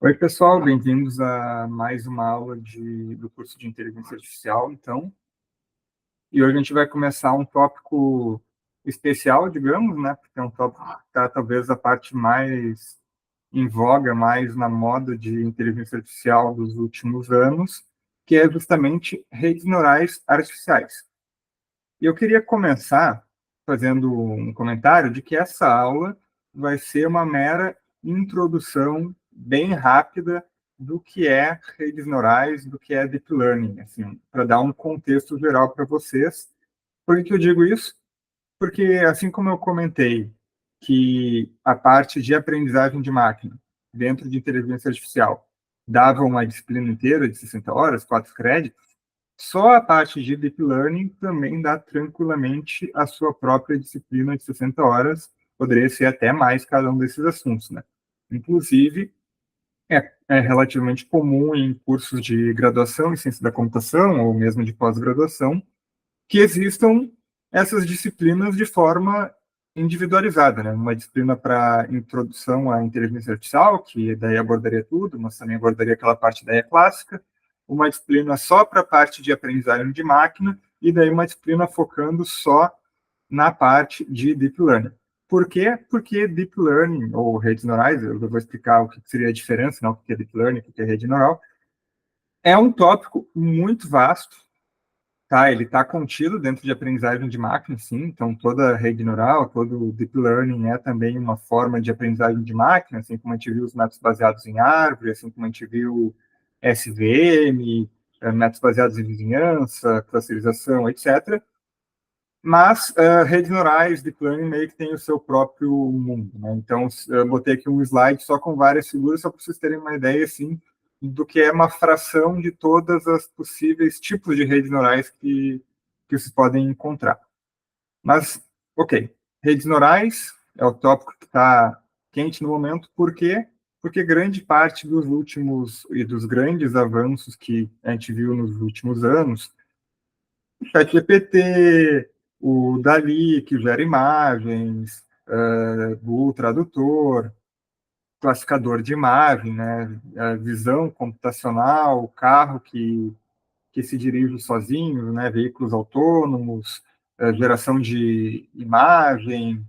Oi, pessoal, bem-vindos a mais uma aula do curso de Inteligência Artificial, então. E hoje a gente vai começar um tópico especial, digamos, né? Porque é um tópico que está talvez a parte mais em voga, mais na moda de inteligência artificial dos últimos anos, que é justamente redes neurais artificiais. E eu queria começar fazendo um comentário de que essa aula vai ser uma mera introdução bem rápida do que é redes neurais, do que é deep learning, assim, para dar um contexto geral para vocês. Por que eu digo isso? Porque, assim como eu comentei que a parte de aprendizagem de máquina dentro de inteligência artificial dava uma disciplina inteira de 60 horas, 4 créditos, só a parte de Deep Learning também dá tranquilamente a sua própria disciplina de 60 horas, poderia ser até mais cada um desses assuntos, né? Inclusive, é relativamente comum em cursos de graduação em ciência da computação, ou mesmo de pós-graduação, que existam essas disciplinas de forma individualizada, né? Uma disciplina para introdução à inteligência artificial, que daí abordaria tudo, mas também abordaria aquela parte da ideia clássica, uma disciplina só para a parte de aprendizagem de máquina, e daí uma disciplina focando só na parte de deep learning. Por quê? Porque deep learning, ou redes neurais, eu vou explicar o que seria a diferença, não, o que é deep learning, o que é rede neural, é um tópico muito vasto, tá, ele está contido dentro de aprendizagem de máquina, sim. Então, toda rede neural, todo deep learning é também uma forma de aprendizagem de máquina, assim como a gente viu os métodos baseados em árvore, assim como a gente viu SVM, métodos baseados em vizinhança, clusterização, etc. Mas redes neurais, deep learning, meio que tem o seu próprio mundo, né? Então, eu botei aqui um slide só com várias figuras, só para vocês terem uma ideia, assim, do que é uma fração de todas as possíveis tipos de redes neurais que vocês podem encontrar. Mas, ok, redes neurais é o tópico que está quente no momento. Por quê? Porque grande parte dos últimos e dos grandes avanços que a gente viu nos últimos anos, o ChatGPT, o Dali, que gera imagens, Google Tradutor, classificador de imagem, né, visão computacional, carro que se dirige sozinho, né, veículos autônomos, geração de imagem,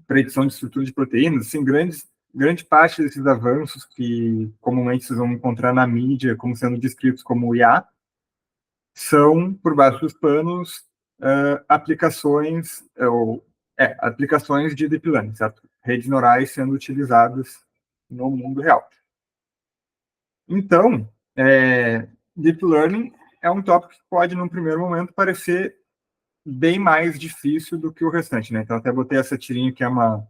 predição de estrutura de proteínas, assim, grande parte desses avanços que comumente vocês vão encontrar na mídia como sendo descritos como IA, são, por baixo dos panos, aplicações, aplicações de deep learning, certo? Redes neurais sendo utilizadas no mundo real. Então, deep learning é um tópico que pode, num primeiro momento, parecer bem mais difícil do que o restante, né? Então, até botei essa tirinha que é uma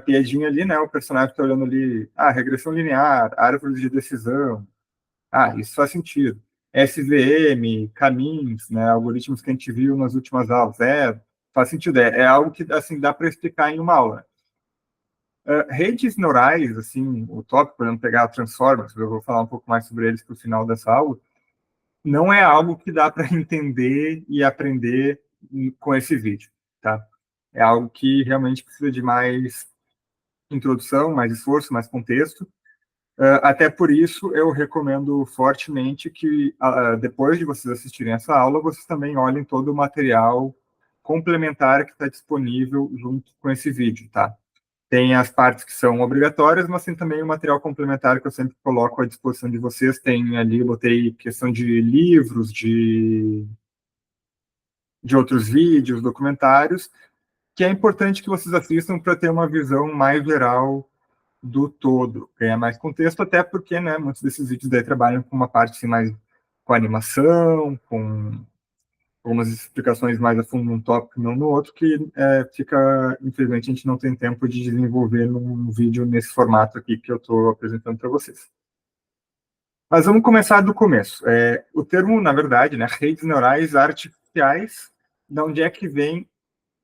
piadinha ali, né? O personagem está olhando ali, regressão linear, árvores de decisão. Isso faz sentido. SVM, caminhos, né? Algoritmos que a gente viu nas últimas aulas. Faz sentido. É algo que, assim, dá para explicar em uma aula. Redes neurais, assim, o tópico, por exemplo, pegar Transformers, eu vou falar um pouco mais sobre eles para o final dessa aula, não é algo que dá para entender e aprender com esse vídeo, tá? É algo que realmente precisa de mais introdução, mais esforço, mais contexto. Até por isso, eu recomendo fortemente que, depois de vocês assistirem essa aula, vocês também olhem todo o material complementar que está disponível junto com esse vídeo, tá? Tem as partes que são obrigatórias, mas tem também o material complementar que eu sempre coloco à disposição de vocês. Tem ali, eu botei questão de livros, de outros vídeos, documentários, que é importante que vocês assistam para ter uma visão mais geral do todo, ganhar mais contexto, até porque, né, muitos desses vídeos daí trabalham com uma parte assim, mais com animação, com algumas explicações mais a fundo num tópico, não no outro, que fica, infelizmente, a gente não tem tempo de desenvolver num vídeo nesse formato aqui que eu estou apresentando para vocês. Mas vamos começar do começo. O termo, na verdade, né, redes neurais artificiais, de onde é que vem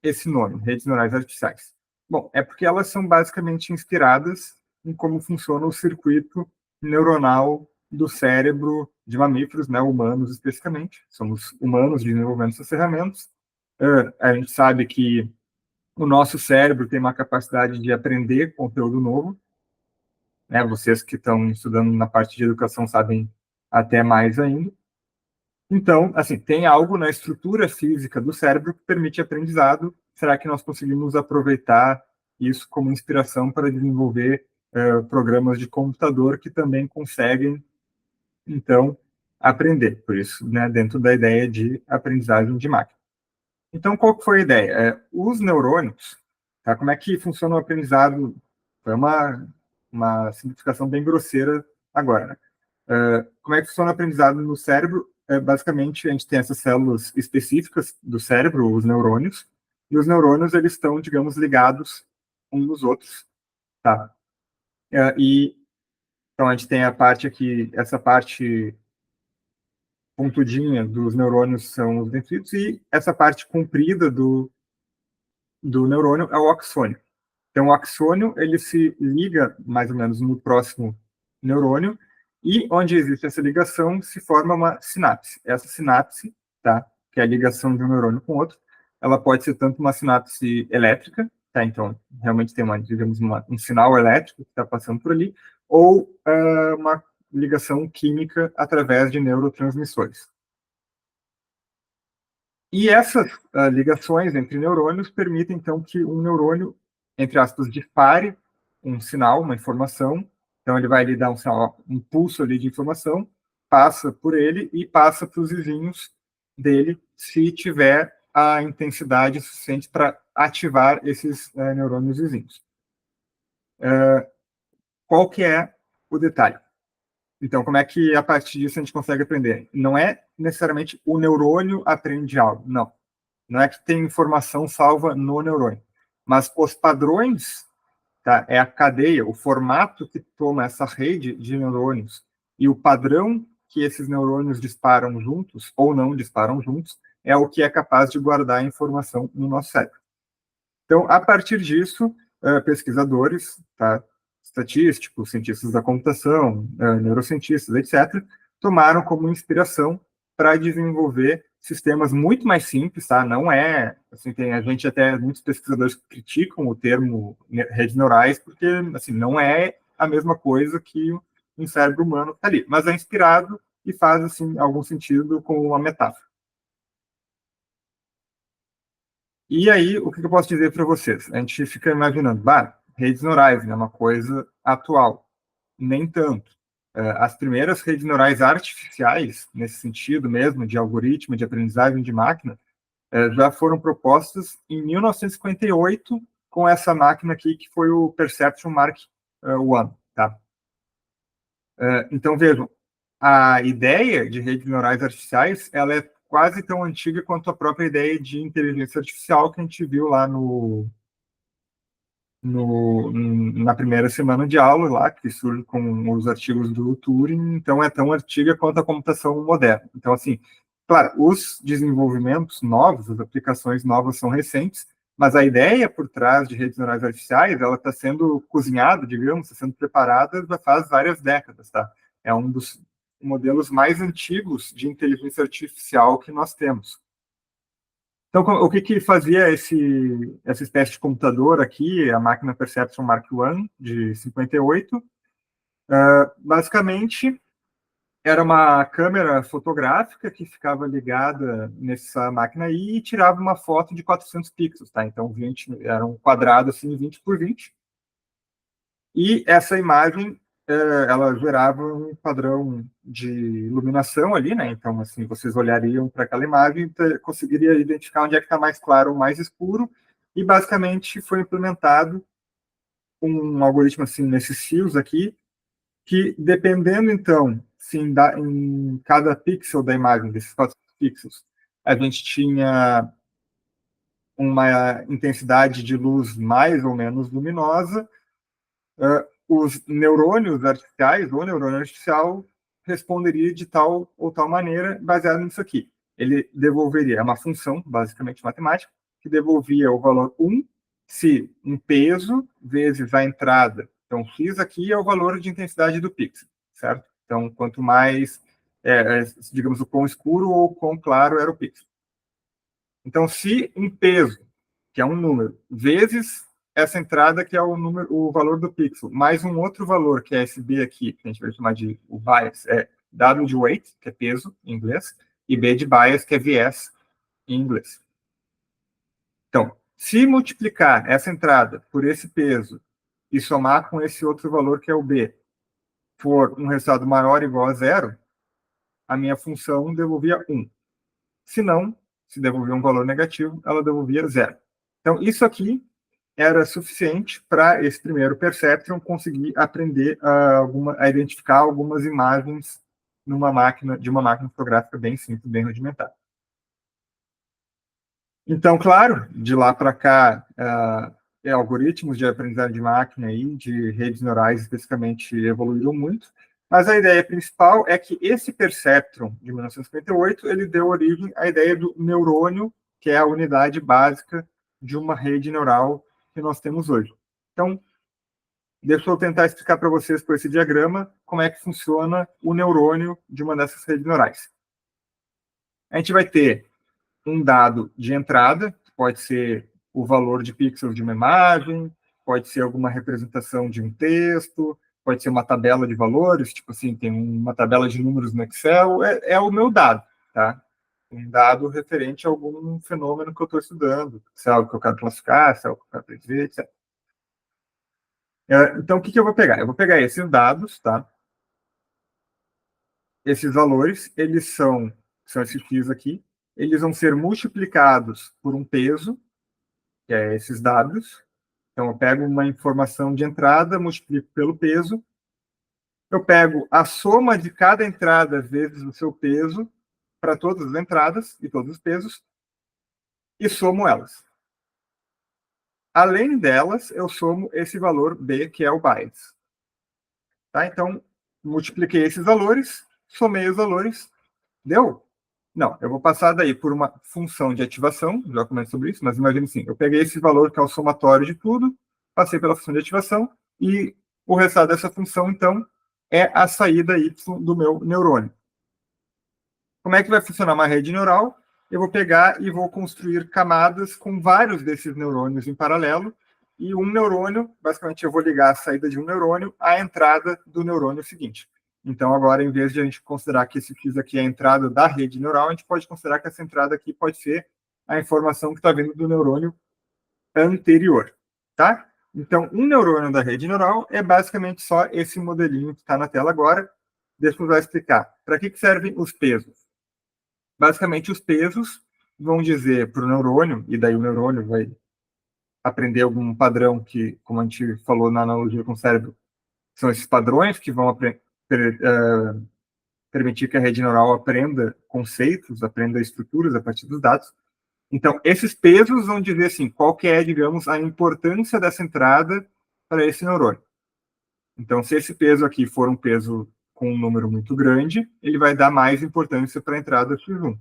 esse nome, redes neurais artificiais? Bom, é porque elas são basicamente inspiradas em como funciona o circuito neuronal do cérebro de mamíferos, né, humanos especificamente. Somos humanos desenvolvendo essas ferramentas. A gente sabe que o nosso cérebro tem uma capacidade de aprender conteúdo novo, né? Vocês que estão estudando na parte de educação sabem até mais ainda. Então, assim, tem algo na estrutura física do cérebro que permite aprendizado. Será que nós conseguimos aproveitar isso como inspiração para desenvolver programas de computador que também conseguem, então, aprender? Por isso, né, dentro da ideia de aprendizagem de máquina. Então, qual que foi a ideia? Os neurônios, tá? Como é que funciona o aprendizado? Foi uma simplificação bem grosseira agora, né? Como é que funciona o aprendizado no cérebro? Basicamente, a gente tem essas células específicas do cérebro, os neurônios, e os neurônios, eles estão, digamos, ligados uns nos outros, tá? E, então, a gente tem a parte aqui, essa parte pontudinha dos neurônios são os dendritos, e essa parte comprida do neurônio é o axônio. Então, o axônio, ele se liga mais ou menos no próximo neurônio, e onde existe essa ligação, se forma uma sinapse. Essa sinapse, tá, que é a ligação de um neurônio com outro, ela pode ser tanto uma sinapse elétrica, tá, então, realmente tem digamos, um sinal elétrico que está passando por ali, ou uma ligação química através de neurotransmissores. E essas ligações entre neurônios permitem, então, que um neurônio, entre aspas, dispare um sinal, uma informação. Então, ele vai lhe dar um sinal, um pulso ali de informação, passa por ele e passa para os vizinhos dele, se tiver a intensidade suficiente para ativar esses neurônios vizinhos. Qual que é o detalhe? Então, como é que a partir disso a gente consegue aprender? Não é necessariamente o neurônio aprende algo, não. Não é que tem informação salva no neurônio, mas os padrões, tá? É a cadeia, o formato que toma essa rede de neurônios e o padrão que esses neurônios disparam juntos ou não disparam juntos é o que é capaz de guardar a informação no nosso cérebro. Então, a partir disso, pesquisadores, tá? Estatísticos, cientistas da computação, neurocientistas, etc., tomaram como inspiração para desenvolver sistemas muito mais simples, tá? Não é, assim, tem a gente até muitos pesquisadores que criticam o termo redes neurais porque, assim, não é a mesma coisa que um cérebro humano está ali, mas é inspirado e faz, assim, algum sentido com uma metáfora. E aí, o que eu posso dizer para vocês? A gente fica imaginando, redes neurais, né, uma coisa atual. Nem tanto. As primeiras redes neurais artificiais, nesse sentido mesmo, de algoritmo, de aprendizagem de máquina, já foram propostas em 1958 com essa máquina aqui, que foi o Perception Mark I. Tá? Então, vejam, a ideia de redes neurais artificiais, ela é quase tão antiga quanto a própria ideia de inteligência artificial que a gente viu lá na primeira semana de aula lá, que surge com os artigos do Turing, então é tão antiga quanto a computação moderna. Então, assim, claro, os desenvolvimentos novos, as aplicações novas são recentes, mas a ideia por trás de redes neurais artificiais, ela está sendo cozinhada, digamos, está sendo preparada já faz várias décadas, tá? É um dos modelos mais antigos de inteligência artificial que nós temos. Então, o que fazia essa espécie de computador aqui, a máquina Perception Mark I, de 58? Basicamente, era uma câmera fotográfica que ficava ligada nessa máquina aí e tirava uma foto de 400 pixels, tá? Então, 20, era um quadrado assim, 20 por 20. E essa imagem, ela gerava um padrão de iluminação ali, né? Então, assim, vocês olhariam para aquela imagem e conseguiria identificar onde é que está mais claro ou mais escuro. E, basicamente, foi implementado um algoritmo, assim, nesses fios aqui, que, dependendo, então, se em cada pixel da imagem, desses 4 pixels, a gente tinha uma intensidade de luz mais ou menos luminosa, os neurônios artificiais, ou neurônio artificial, responderia de tal ou tal maneira, baseado nisso aqui. Ele devolveria uma função, basicamente matemática, que devolvia o valor 1 se um peso vezes a entrada. Então, x aqui é o valor de intensidade do pixel, certo? Então, quanto mais, digamos, o quão escuro ou o quão claro era o pixel. Então, se um peso, que é um número, vezes essa entrada que é o valor do pixel, mais um outro valor, que é esse B aqui, que a gente vai chamar de o bias, é W de weight, que é peso em inglês, e B de bias, que é viés em inglês. Então, se multiplicar essa entrada por esse peso e somar com esse outro valor, que é o B, for um resultado maior ou igual a zero, a minha função devolvia 1. Se não, se devolver um valor negativo, ela devolvia zero. Então, isso aqui era suficiente para esse primeiro perceptron conseguir aprender a identificar algumas imagens de uma máquina fotográfica bem simples, bem rudimentar. Então, claro, de lá para cá, algoritmos de aprendizagem de máquina e de redes neurais especificamente evoluíram muito, mas a ideia principal é que esse perceptron de 1958 ele deu origem à ideia do neurônio, que é a unidade básica de uma rede neural que nós temos hoje. Então, deixa eu tentar explicar para vocês por esse diagrama como é que funciona o neurônio de uma dessas redes neurais. A gente vai ter um dado de entrada, pode ser o valor de pixels de uma imagem, pode ser alguma representação de um texto, pode ser uma tabela de valores, tipo assim, tem uma tabela de números no Excel, é o meu dado, tá? Um dado referente a algum fenômeno que eu estou estudando, se é algo que eu quero classificar, se é algo que eu quero prever, etc. Então, o que eu vou pegar? Eu vou pegar esses dados, tá? Esses valores, eles são esses x aqui, eles vão ser multiplicados por um peso, que é esses dados. Então, eu pego uma informação de entrada, multiplico pelo peso. Eu pego a soma de cada entrada vezes o seu peso para todas as entradas e todos os pesos e somo elas. Além delas, eu somo esse valor B, que é o bias. Tá? Então, multipliquei esses valores, somei os valores, deu? Não, eu vou passar daí por uma função de ativação, já comentei sobre isso, mas imagine assim, eu peguei esse valor que é o somatório de tudo, passei pela função de ativação, e o resultado dessa função, então, é a saída y do meu neurônio. Como é que vai funcionar uma rede neural? Eu vou pegar e vou construir camadas com vários desses neurônios em paralelo, e um neurônio, basicamente eu vou ligar a saída de um neurônio à entrada do neurônio seguinte. Então, agora, em vez de a gente considerar que esse X aqui é a entrada da rede neural, a gente pode considerar que essa entrada aqui pode ser a informação que está vindo do neurônio anterior, tá? Então, um neurônio da rede neural é basicamente só esse modelinho que está na tela agora. Deixa eu já explicar. Para que servem os pesos? Basicamente, os pesos vão dizer para o neurônio, e daí o neurônio vai aprender algum padrão que, como a gente falou na analogia com o cérebro, são esses padrões que vão permitir que a rede neural aprenda conceitos, aprenda estruturas a partir dos dados. Então, esses pesos vão dizer assim, qual que é, digamos, a importância dessa entrada para esse neurônio. Então, se esse peso aqui for um peso com um número muito grande, ele vai dar mais importância para a entrada X1.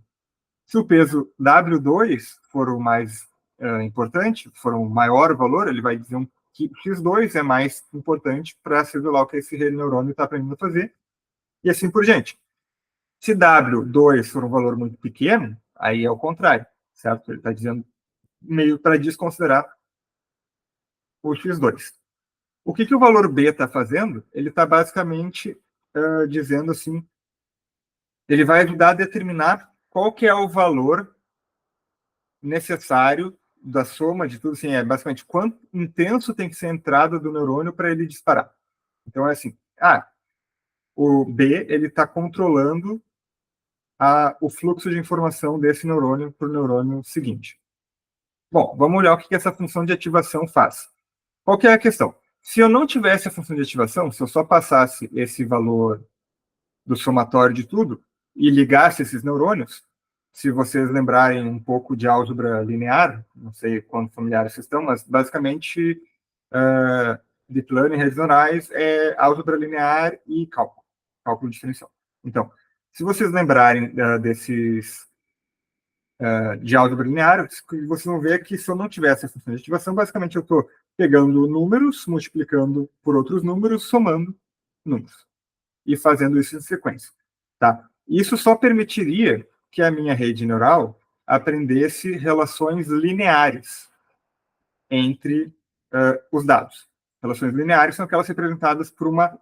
Se o peso W2 for o mais importante, for um maior valor, ele vai dizer que X2 é mais importante para se revelar o que esse neurônio está aprendendo a fazer, e assim por diante. Se W2 for um valor muito pequeno, aí é o contrário, certo? Ele está dizendo meio para desconsiderar o X2. O que o valor B está fazendo? Ele está basicamente dizendo assim, ele vai ajudar a determinar qual que é o valor necessário da soma de tudo, assim, é basicamente quanto intenso tem que ser a entrada do neurônio para ele disparar. Então é assim, o B ele está controlando o fluxo de informação desse neurônio para o neurônio seguinte. Bom, vamos olhar o que essa função de ativação faz. Qual que é a questão? Se eu não tivesse a função de ativação, se eu só passasse esse valor do somatório de tudo e ligasse esses neurônios, se vocês lembrarem um pouco de álgebra linear, não sei quão familiares vocês estão, mas basicamente deep learning, redes neurais, é álgebra linear e cálculo diferencial. Então, se vocês lembrarem desses de álgebra linear, vocês vão ver que se eu não tivesse a função de ativação, basicamente eu estou pegando números, multiplicando por outros números, somando números e fazendo isso em sequência. Tá? Isso só permitiria que a minha rede neural aprendesse relações lineares entre os dados. Relações lineares são aquelas representadas por uma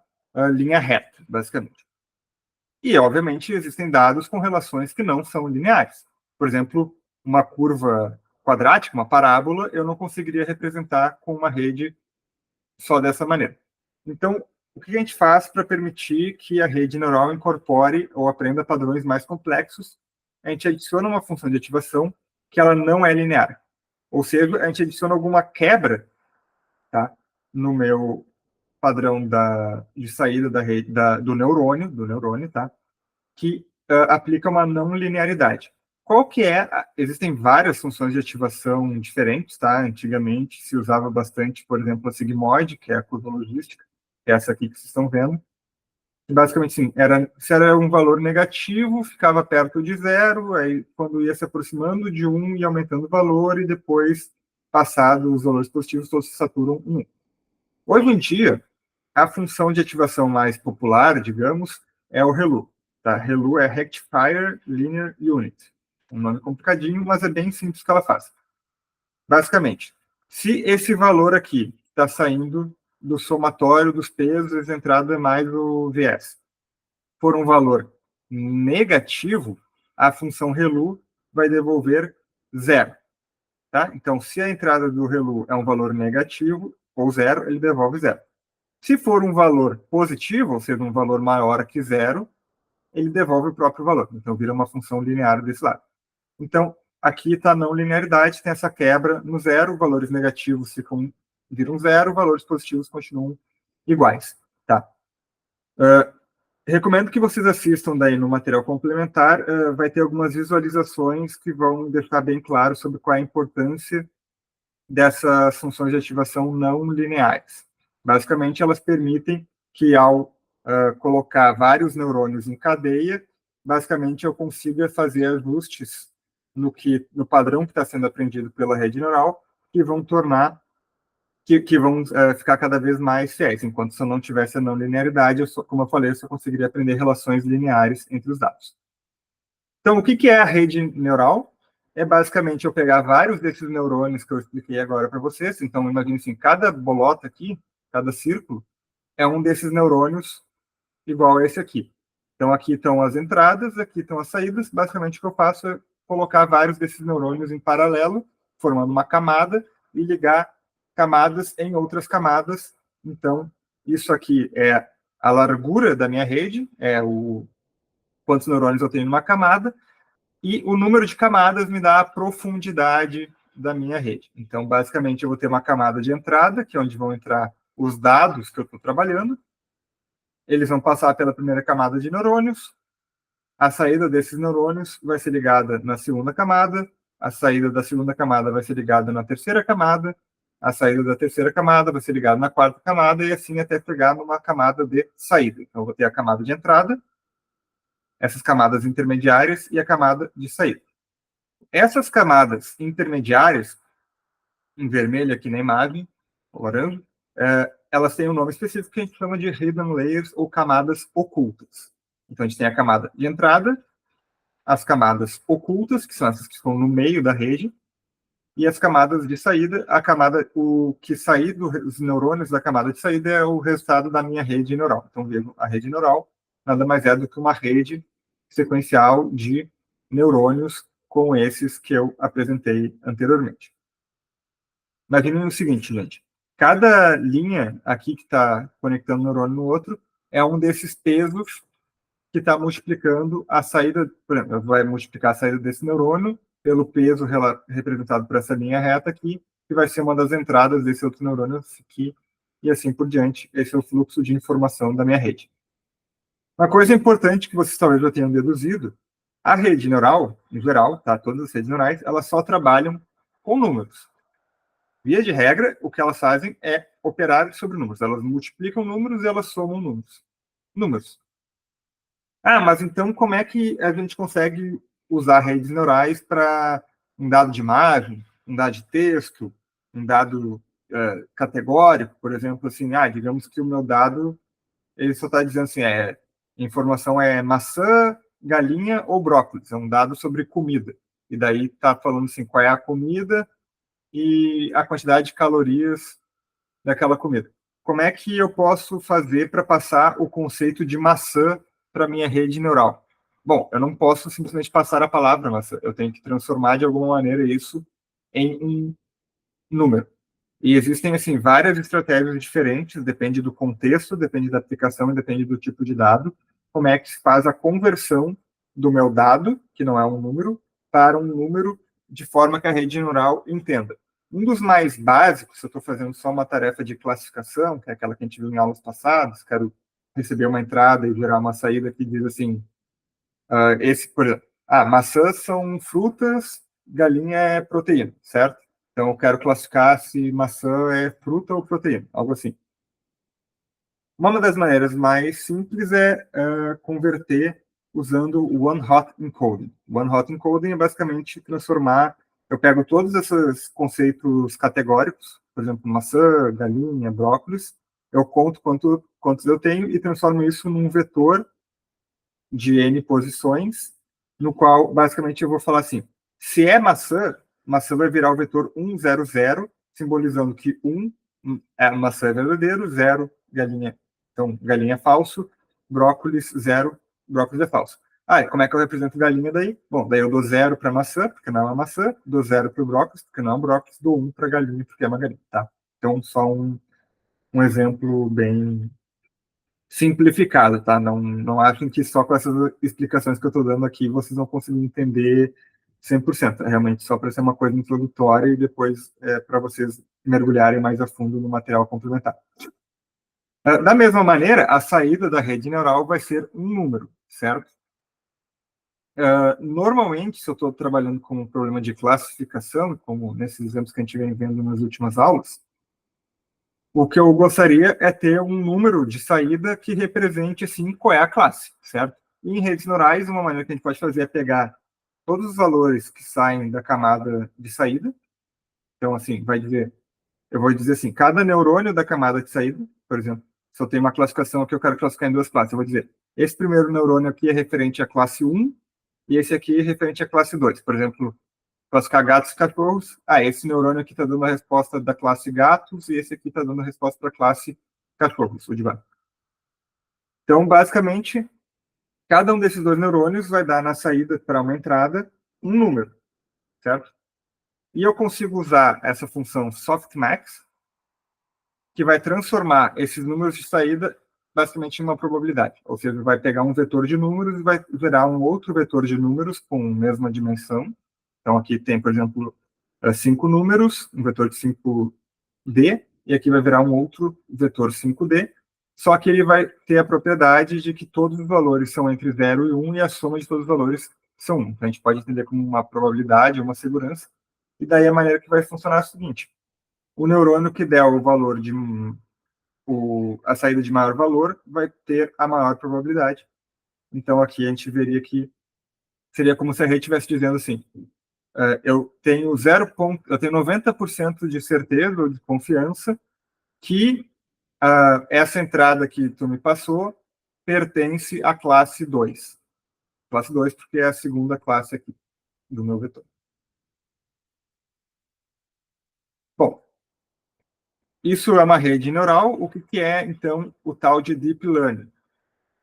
linha reta, basicamente. E, obviamente, existem dados com relações que não são lineares. Por exemplo, uma curva quadrática, uma parábola, eu não conseguiria representar com uma rede só dessa maneira. Então, o que a gente faz para permitir que a rede neural incorpore ou aprenda padrões mais complexos? A gente adiciona uma função de ativação que ela não é linear. Ou seja, a gente adiciona alguma quebra, tá, no meu padrão de saída da rede, do neurônio, tá, que aplica uma não linearidade. Qual que é? Existem várias funções de ativação diferentes, tá? Antigamente se usava bastante, por exemplo, a sigmoide, que é a curva logística, que é essa aqui que vocês estão vendo. E basicamente, sim, se era um valor negativo, ficava perto de zero, aí quando ia se aproximando de um, ia aumentando o valor, e depois, passados os valores positivos, todos se saturam em 1. Hoje em dia, a função de ativação mais popular, digamos, é o ReLU. Tá? ReLU é Rectifier Linear Unit. Um nome complicadinho, mas é bem simples que ela faz. Basicamente, se esse valor aqui está saindo do somatório dos pesos, entrada mais o viés, for um valor negativo, a função ReLU vai devolver zero. Tá? Então, se a entrada do ReLU é um valor negativo, ou zero, ele devolve zero. Se for um valor positivo, ou seja, um valor maior que zero, ele devolve o próprio valor. Então, vira uma função linear desse lado. Então, aqui está a não linearidade, tem essa quebra no zero, valores negativos viram zero, valores positivos continuam iguais. Tá? Recomendo que vocês assistam daí no material complementar, vai ter algumas visualizações que vão deixar bem claro sobre qual é a importância dessas funções de ativação não lineares. Basicamente, elas permitem que, ao colocar vários neurônios em cadeia, basicamente eu consiga fazer ajustes no padrão que está sendo aprendido pela rede neural, que vão tornar, que vão ficar cada vez mais fiéis. Enquanto se eu não tivesse a não linearidade, como eu falei, eu só conseguiria aprender relações lineares entre os dados. Então, o que é a rede neural? É basicamente eu pegar vários desses neurônios que eu expliquei agora para vocês. Então, imagine assim, cada bolota aqui, cada círculo, é um desses neurônios igual a esse aqui. Então, aqui estão as entradas, aqui estão as saídas. Basicamente, o que eu faço é colocar vários desses neurônios em paralelo, formando uma camada, e ligar camadas em outras camadas. Então, isso aqui é a largura da minha rede, é quantos neurônios eu tenho numa camada, e o número de camadas me dá a profundidade da minha rede. Então, basicamente, eu vou ter uma camada de entrada, que é onde vão entrar os dados que eu estou trabalhando. Eles vão passar pela primeira camada de neurônios. A saída desses neurônios vai ser ligada na segunda camada. A saída da segunda camada vai ser ligada na terceira camada. A saída da terceira camada vai ser ligada na quarta camada, e assim até chegar numa camada de saída. Então, eu vou ter a camada de entrada, essas camadas intermediárias e a camada de saída. Essas camadas intermediárias, em vermelho aqui na imagem, laranja, elas têm um nome específico que a gente chama de hidden layers, ou camadas ocultas. Então, a gente tem a camada de entrada, as camadas ocultas, que são essas que estão no meio da rede, e as camadas de saída, o que sair dos neurônios da camada de saída é o resultado da minha rede neural. Então, vejo, a rede neural nada mais é do que uma rede sequencial de neurônios com esses que eu apresentei anteriormente. Imaginem o seguinte, gente. Cada linha aqui que está conectando um neurônio no outro é um desses pesos que está multiplicando a saída, por exemplo, vai multiplicar a saída desse neurônio pelo peso representado por essa linha reta aqui, que vai ser uma das entradas desse outro neurônio aqui, e assim por diante. Esse é o fluxo de informação da minha rede. Uma coisa importante que vocês talvez já tenham deduzido, a rede neural, em geral, tá, todas as redes neurais, elas só trabalham com números. Via de regra, o que elas fazem é operar sobre números. Elas multiplicam números e elas somam números. Ah, mas então como é que a gente consegue usar redes neurais para um dado de imagem, um dado de texto, um dado categórico, por exemplo, assim, digamos que o meu dado, ele só está dizendo assim, a informação é maçã, galinha ou brócolis, é um dado sobre comida. E daí está falando assim, qual é a comida e a quantidade de calorias daquela comida. Como é que eu posso fazer para passar o conceito de maçã para a minha rede neural? Bom, eu não posso simplesmente passar a palavra maçã, eu tenho que transformar de alguma maneira isso em um número. E existem, assim, várias estratégias diferentes, depende do contexto, depende da aplicação e depende do tipo de dado, como é que se faz a conversão do meu dado, que não é um número, para um número de forma que a rede neural entenda. Um dos mais básicos, se eu estou fazendo só uma tarefa de classificação, que é aquela que a gente viu em aulas passadas, quero receber uma entrada e gerar uma saída que diz assim, esse, por exemplo, maçãs são frutas, galinha é proteína, certo? Então, eu quero classificar se maçã é fruta ou proteína, algo assim. Uma das maneiras mais simples é converter usando o One-Hot Encoding. O One-Hot Encoding é basicamente transformar... Eu pego todos esses conceitos categóricos, por exemplo, maçã, galinha, brócolis, eu conto quantos eu tenho e transformo isso num vetor de N posições, no qual, basicamente, eu vou falar assim, se é maçã, maçã vai virar o vetor 1, 0, 0, simbolizando que 1 é maçã é verdadeiro, 0, galinha. Então, galinha é falso, brócolis, 0, brócolis é falso. E como é que eu represento galinha daí? Bom, daí eu dou 0 para maçã, porque não é uma maçã, dou 0 para o brócolis, porque não é um brócolis, dou 1 para galinha, porque é uma galinha, tá? Então, só um exemplo bem simplificado, tá? Não achem que só com essas explicações que eu estou dando aqui vocês vão conseguir entender 100%. É realmente só para ser uma coisa introdutória e depois para vocês mergulharem mais a fundo no material complementar. Da mesma maneira, a saída da rede neural vai ser um número, certo? Normalmente, se eu estou trabalhando com um problema de classificação, como nesses exemplos que a gente vem vendo nas últimas aulas, o que eu gostaria é ter um número de saída que represente, assim, qual é a classe, certo? E em redes neurais, uma maneira que a gente pode fazer é pegar todos os valores que saem da camada de saída. Então, assim, eu vou dizer assim, cada neurônio da camada de saída, por exemplo, se eu tenho uma classificação aqui, eu quero classificar em duas classes, eu vou dizer, esse primeiro neurônio aqui é referente à classe 1 e esse aqui é referente à classe 2. Por exemplo, classificar gatos e cachorros. Esse neurônio aqui está dando a resposta da classe gatos e esse aqui está dando a resposta para a classe cachorros, o de baixo. Então, basicamente, cada um desses dois neurônios vai dar na saída para uma entrada um número, certo? E eu consigo usar essa função softmax, que vai transformar esses números de saída basicamente em uma probabilidade. Ou seja, vai pegar um vetor de números e vai gerar um outro vetor de números com a mesma dimensão. Então, aqui tem, por exemplo, 5 números, um vetor de 5D, e aqui vai virar um outro vetor 5D, só que ele vai ter a propriedade de que todos os valores são entre 0 e 1, e a soma de todos os valores são 1. Então, a gente pode entender como uma probabilidade, uma segurança, e daí a maneira que vai funcionar é a seguinte: o neurônio que der o valor de a saída de maior valor vai ter a maior probabilidade. Então, aqui a gente veria que seria como se a rede estivesse dizendo assim, eu tenho 90% de certeza ou de confiança que essa entrada que tu me passou pertence à classe 2. Classe 2 porque é a segunda classe aqui do meu vetor. Bom, isso é uma rede neural. O que é, então, o tal de Deep Learning?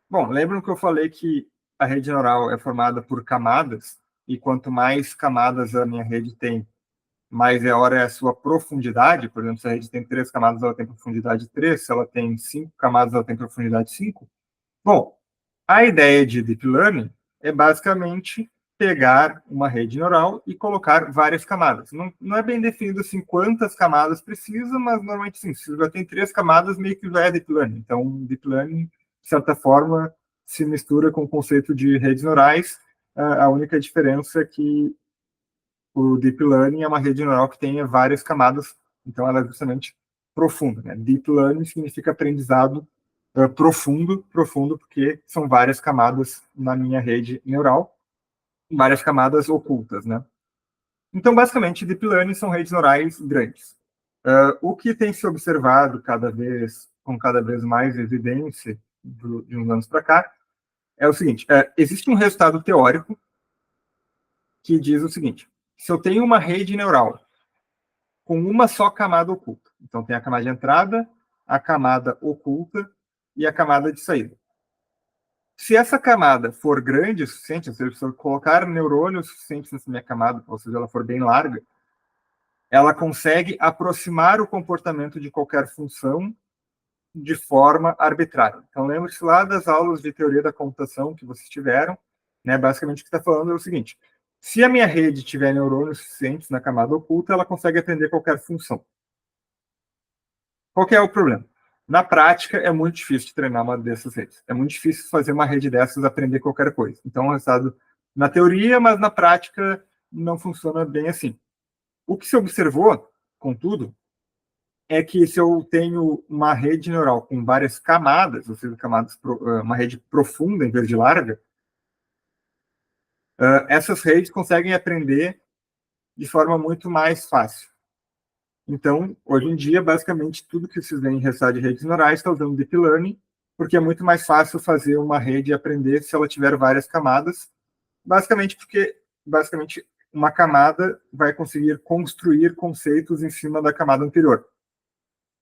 Bom, lembram que eu falei que a rede neural é formada por camadas, e quanto mais camadas a minha rede tem, mais é a sua profundidade. Por exemplo, se a rede tem 3 camadas, ela tem profundidade 3. Se ela tem 5 camadas, ela tem profundidade 5. Bom, a ideia de Deep Learning é basicamente pegar uma rede neural e colocar várias camadas. Não é bem definido assim quantas camadas precisa, mas normalmente sim. Se já tem 3 camadas, meio que já é Deep Learning. Então, Deep Learning, de certa forma, se mistura com o conceito de redes neurais. A única diferença é que o Deep Learning é uma rede neural que tenha várias camadas, então ela é justamente profunda, né? Deep Learning significa aprendizado profundo, porque são várias camadas na minha rede neural, várias camadas ocultas, né? Então, basicamente, Deep Learning são redes neurais grandes. O que tem se observado com cada vez mais evidência de uns anos para cá, é o seguinte: existe um resultado teórico que diz o seguinte: se eu tenho uma rede neural com uma só camada oculta. Então, tem a camada de entrada, a camada oculta e a camada de saída. Se essa camada for grande o suficiente, ou seja, se eu colocar neurônios suficientes nessa minha camada, ou seja, ela for bem larga, ela consegue aproximar o comportamento de qualquer função de forma arbitrária. Então, lembre-se lá das aulas de teoria da computação que vocês tiveram, né? Basicamente, o que está falando é o seguinte: se a minha rede tiver neurônios suficientes na camada oculta, ela consegue aprender qualquer função. Qual que é o problema? Na prática, é muito difícil de treinar uma dessas redes. É muito difícil fazer uma rede dessas aprender qualquer coisa. Então, é um resultado na teoria, mas na prática não funciona bem assim. O que se observou, contudo, é que se eu tenho uma rede neural com várias camadas, ou seja, uma rede profunda em vez de larga, essas redes conseguem aprender de forma muito mais fácil. Então, hoje em dia, basicamente, tudo que vocês veem em resultado de redes neurais está usando Deep Learning, porque é muito mais fácil fazer uma rede aprender se ela tiver várias camadas, basicamente porque uma camada vai conseguir construir conceitos em cima da camada anterior.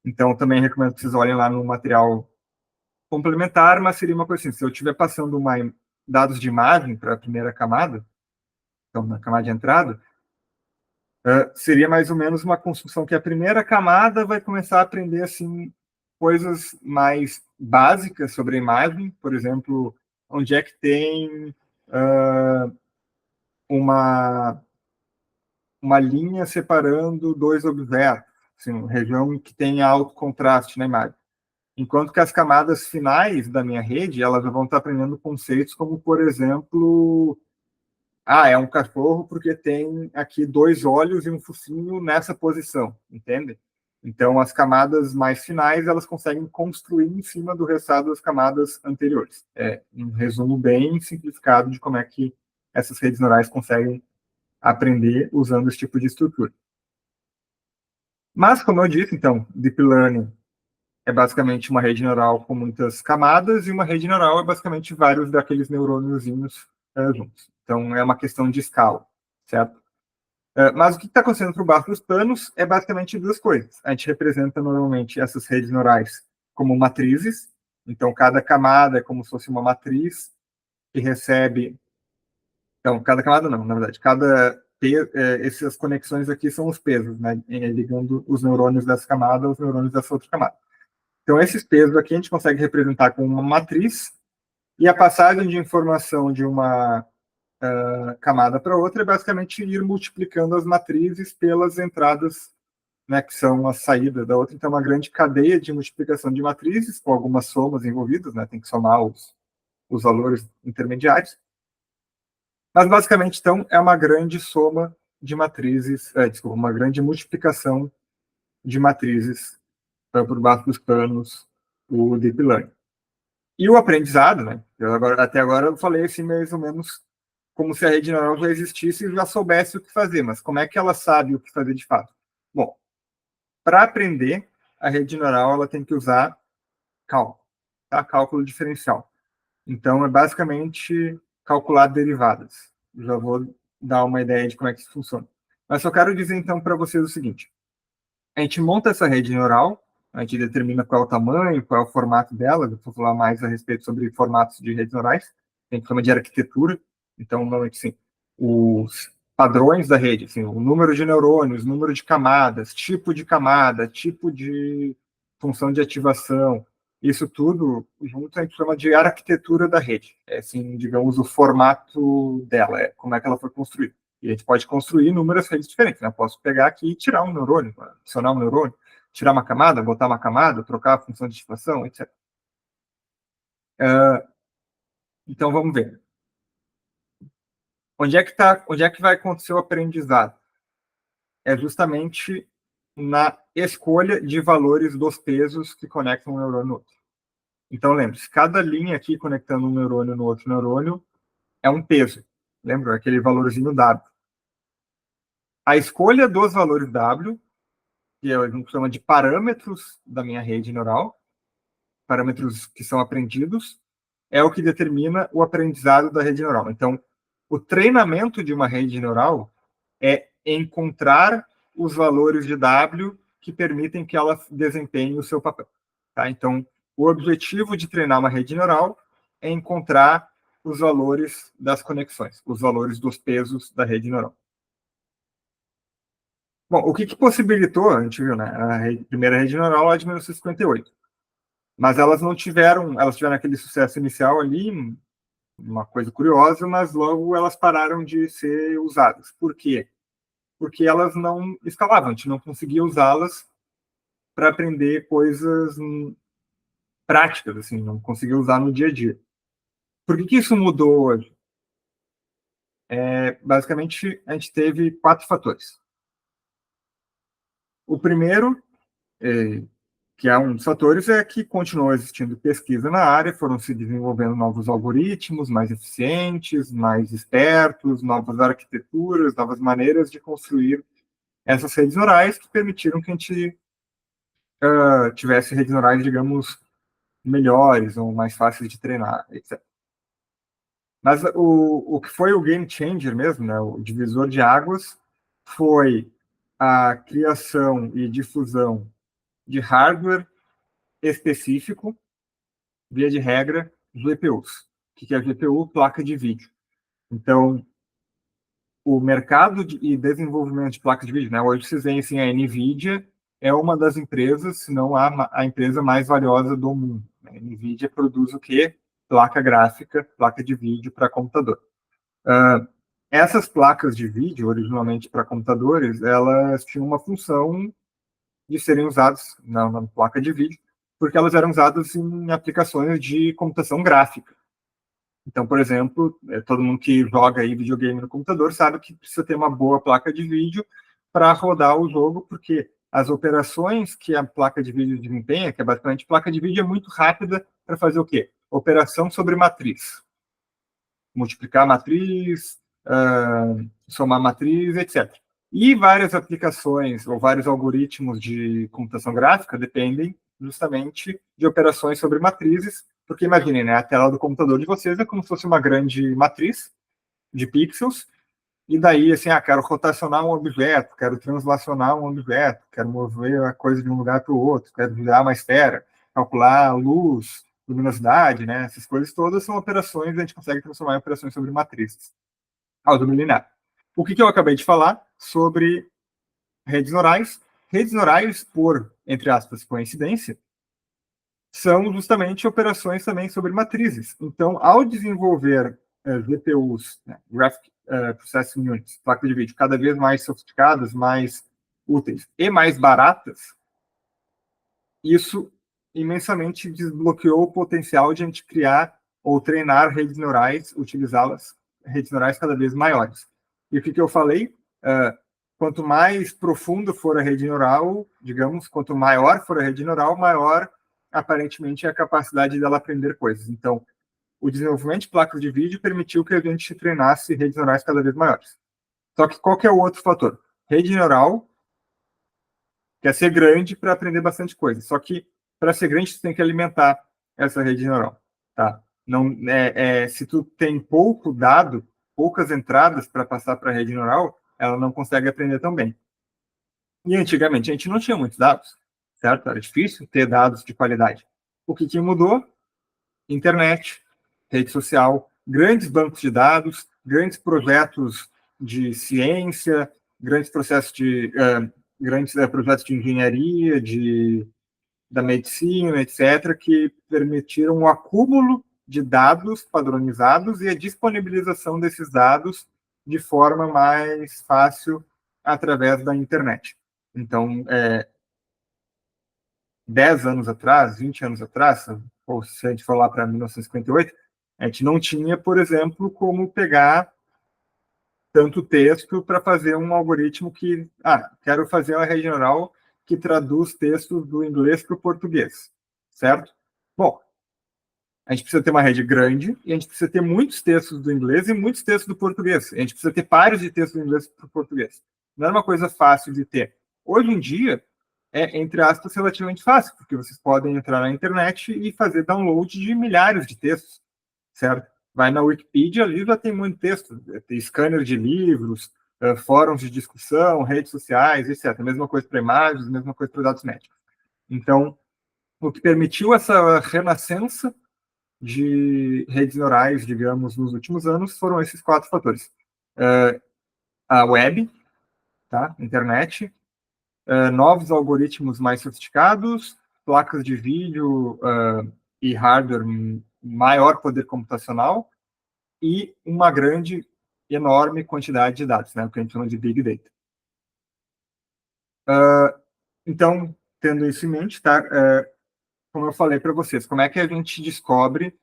Então, também recomendo que vocês olhem lá no material complementar, mas seria uma coisa assim: se eu estiver passando dados de imagem para a primeira camada, então na camada de entrada, seria mais ou menos uma construção que a primeira camada vai começar a aprender assim coisas mais básicas sobre a imagem, por exemplo, onde é que tem uma linha separando dois objetos, assim, uma região que tem alto contraste na imagem. Enquanto que as camadas finais da minha rede, elas vão estar aprendendo conceitos como, por exemplo, é um cachorro porque tem aqui dois olhos e um focinho nessa posição, entende? Então, as camadas mais finais, elas conseguem construir em cima do resultado das camadas anteriores. É um resumo bem simplificado de como é que essas redes neurais conseguem aprender usando esse tipo de estrutura. Mas, como eu disse, então, Deep Learning é basicamente uma rede neural com muitas camadas, e uma rede neural é basicamente vários daqueles neurôniozinhos juntos. Então, é uma questão de escala, certo? Mas o que está acontecendo por baixo dos panos é basicamente duas coisas. A gente representa normalmente essas redes neurais como matrizes, então cada camada é como se fosse uma matriz que recebe... Então, cada camada não, na verdade, essas conexões aqui são os pesos, né? Ligando os neurônios dessa camada aos neurônios dessa outra camada. Então, esses pesos aqui a gente consegue representar com uma matriz, e a passagem de informação de uma camada para outra é basicamente ir multiplicando as matrizes pelas entradas, né, que são a saída da outra. Então, é uma grande cadeia de multiplicação de matrizes, com algumas somas envolvidas, né? Tem que somar os valores intermediários. Mas, basicamente, então, é uma grande soma de matrizes, uma grande multiplicação de matrizes por baixo dos panos, o Deep Learning. E o aprendizado, né? Até agora eu falei assim, mais ou menos como se a rede neural já existisse e já soubesse o que fazer, mas como é que ela sabe o que fazer de fato? Bom, para aprender, a rede neural ela tem que usar cálculo, tá? Cálculo diferencial. Então, é basicamente calcular derivadas. Já vou dar uma ideia de como é que isso funciona. Mas só quero dizer, então, para vocês o seguinte: a gente monta essa rede neural, a gente determina qual é o tamanho, qual é o formato dela. Eu vou falar mais a respeito sobre formatos de redes neurais. A gente chama de arquitetura. Então, normalmente, sim, os padrões da rede, assim, o número de neurônios, número de camadas, tipo de camada, tipo de função de ativação, isso tudo junto a gente chama de arquitetura da rede. É, assim, digamos, o formato dela, como é que ela foi construída. E a gente pode construir inúmeras redes diferentes, né? Eu posso pegar aqui e tirar um neurônio, adicionar um neurônio, tirar uma camada, botar uma camada, trocar a função de ativação, etc. Então, vamos ver. Onde é que vai acontecer o aprendizado? É justamente na escolha de valores dos pesos que conectam um neurônio no outro. Então, lembre-se, cada linha aqui conectando um neurônio no outro neurônio é um peso. Lembra? Aquele valorzinho W. A escolha dos valores W, que a gente chama de parâmetros da minha rede neural, parâmetros que são aprendidos, é o que determina o aprendizado da rede neural. Então, o treinamento de uma rede neural é encontrar os valores de W que permitem que ela desempenhe o seu papel. Tá? Então, o objetivo de treinar uma rede neural é encontrar os valores das conexões, os valores dos pesos da rede neural. Bom, o que possibilitou, a gente viu, né, a primeira rede neural lá de 1958. Mas elas tiveram aquele sucesso inicial ali, uma coisa curiosa, mas logo elas pararam de ser usadas. Por quê? Porque elas não escalavam, a gente não conseguia usá-las para aprender coisas práticas, assim, não conseguia usar no dia a dia. Por que isso mudou hoje? Basicamente, a gente teve 4 fatores. O primeiro, que é um dos fatores, é que continuou existindo pesquisa na área, foram se desenvolvendo novos algoritmos mais eficientes, mais espertos, novas arquiteturas, novas maneiras de construir essas redes neurais que permitiram que a gente tivesse redes neurais, digamos, melhores ou mais fáceis de treinar, etc. Mas o que foi o game changer mesmo, né, o divisor de águas, foi a criação e difusão de hardware específico, via de regra, GPUs. O que é GPU? Placa de vídeo. Então, o mercado e desenvolvimento de placa de vídeo, né? Hoje vocês veem assim, a NVIDIA é uma das empresas, se não a empresa mais valiosa do mundo. A NVIDIA produz o quê? Placa gráfica, placa de vídeo para computador. Essas placas de vídeo, originalmente para computadores, elas tinham uma função de serem usadas na placa de vídeo, porque elas eram usadas em aplicações de computação gráfica. Então, por exemplo, todo mundo que joga aí videogame no computador sabe que precisa ter uma boa placa de vídeo para rodar o jogo, porque as operações que a placa de vídeo desempenha, que é basicamente placa de vídeo, é muito rápida para fazer o quê? Operação sobre matriz. Multiplicar a matriz, somar a matriz, etc. E várias aplicações ou vários algoritmos de computação gráfica dependem justamente de operações sobre matrizes, porque imaginem, né, a tela do computador de vocês é como se fosse uma grande matriz de pixels, e daí, assim, quero rotacionar um objeto, quero translacionar um objeto, quero mover a coisa de um lugar para o outro, quero virar uma esfera, calcular luz, luminosidade, né, essas coisas todas são operações, a gente consegue transformar em operações sobre matrizes. Álgebra linear. O que eu acabei de falar sobre redes neurais? Redes neurais, por, entre aspas, coincidência, são justamente operações também sobre matrizes. Então, ao desenvolver GPUs, né, Graphic Processing Units, placas de vídeo, cada vez mais sofisticadas, mais úteis e mais baratas, isso imensamente desbloqueou o potencial de a gente criar ou treinar redes neurais, utilizá-las, redes neurais cada vez maiores. E o que eu falei? Quanto mais profundo for a rede neural, digamos, quanto maior for a rede neural, maior aparentemente é a capacidade dela aprender coisas. Então, o desenvolvimento de placas de vídeo permitiu que a gente treinasse redes neurais cada vez maiores. Só que qual que é o outro fator? Rede neural quer ser grande para aprender bastante coisa. Só que para ser grande, você tem que alimentar essa rede neural. Tá? Não, se tu tem pouco dado, poucas entradas para passar para a rede neural, ela não consegue aprender tão bem. E antigamente a gente não tinha muitos dados, certo? Era difícil ter dados de qualidade. O que mudou? Internet, rede social, grandes bancos de dados, grandes projetos de ciência, grandes processos de grandes projetos de engenharia, da medicina, etc., que permitiram o acúmulo de dados padronizados e a disponibilização desses dados de forma mais fácil através da internet. Então, 10 anos atrás, 20 anos atrás, ou se a gente for lá para 1958, a gente não tinha, por exemplo, como pegar tanto texto para fazer um algoritmo que, quero fazer uma rede neural que traduz textos do inglês para o português, certo? Bom, a gente precisa ter uma rede grande e a gente precisa ter muitos textos do inglês e muitos textos do português. A gente precisa ter pares de textos do inglês para o português. Não é uma coisa fácil de ter. Hoje em dia, entre aspas, relativamente fácil, porque vocês podem entrar na internet e fazer download de milhares de textos, certo? Vai na Wikipedia, ali já tem muito texto, tem scanner de livros, fóruns de discussão, redes sociais, etc. Mesma coisa para imagens, mesma coisa para dados médicos. Então, o que permitiu essa renascença de redes neurais, digamos, nos últimos anos, foram esses 4 fatores. A web, tá? Internet, novos algoritmos mais sofisticados, placas de vídeo e hardware, maior poder computacional e uma grande, enorme quantidade de dados, né? O que a gente chama de Big Data. Então, tendo isso em mente, tá? Como eu falei para vocês, como é que a gente descobre,